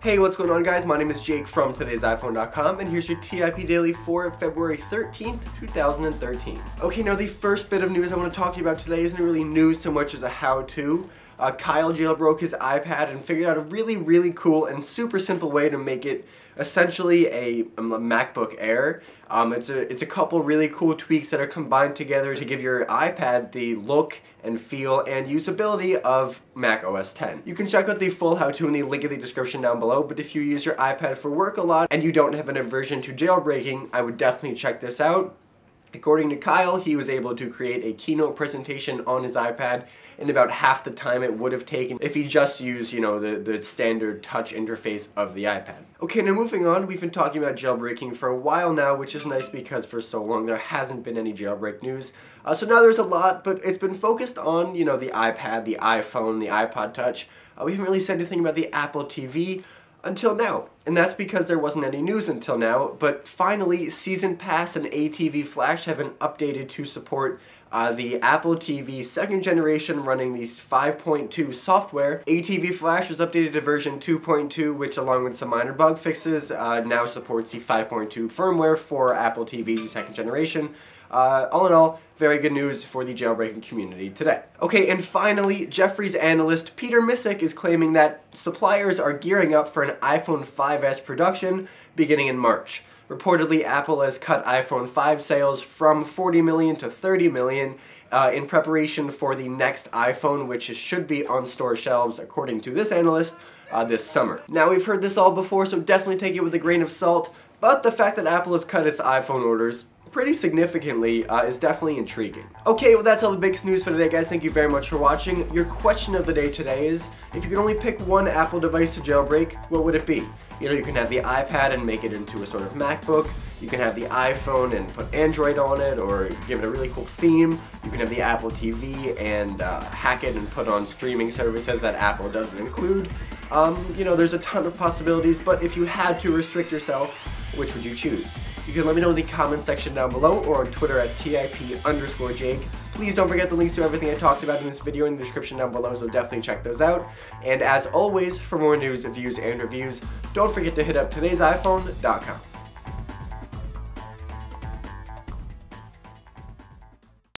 Hey, what's going on, guys? My name is Jake from today'siphone.com, and here's your TIP Daily for February 13th, 2013. Okay, now the first bit of news I want to talk to you about today isn't really news so much as a how-to. Kyle jailbroke his iPad and figured out a really cool and super simple way to make it essentially a MacBook Air. It's a couple really cool tweaks that are combined together to give your iPad the look and feel and usability of Mac OS X. You can check out the full how-to in the link in the description down below, but if you use your iPad for work a lot and you don't have an aversion to jailbreaking, I would definitely check this out. According to Kyle, he was able to create a keynote presentation on his iPad in about half the time it would have taken if he just used, the standard touch interface of the iPad. Okay, now moving on, we've been talking about jailbreaking for a while now, which is nice because for so long there hasn't been any jailbreak news. So now there's a lot, but it's been focused on, the iPad, the iPhone, the iPod Touch. We haven't really said anything about the Apple TV until now, and that's because there wasn't any news until now, but finally Season Pass and ATV Flash have been updated to support the Apple TV second generation running the 5.2 software. ATV Flash was updated to version 2.2, which along with some minor bug fixes now supports the 5.2 firmware for Apple TV second generation. All in all, very good news for the jailbreaking community today. Okay, and finally, Jefferies analyst Peter Missick is claiming that suppliers are gearing up for an iPhone 5s production beginning in March. Reportedly, Apple has cut iPhone 5 sales from 40 million to 30 million in preparation for the next iPhone, which should be on store shelves, according to this analyst, this summer. Now, we've heard this all before, so definitely take it with a grain of salt, but the fact that Apple has cut its iPhone orders pretty significantly is definitely intriguing. Okay, well that's all the biggest news for today, guys. Thank you very much for watching. Your question of the day today is, if you could only pick one Apple device to jailbreak, what would it be? You can have the iPad and make it into a sort of MacBook. You can have the iPhone and put Android on it, or give it a really cool theme. You can have the Apple TV and hack it and put on streaming services that Apple doesn't include. There's a ton of possibilities, but if you had to restrict yourself, which would you choose? You can let me know in the comment section down below or on Twitter at TIP_Jake. Please don't forget the links to everything I talked about in this video in the description down below, so definitely check those out. And as always, for more news, views, and reviews, don't forget to hit up today'siphone.com.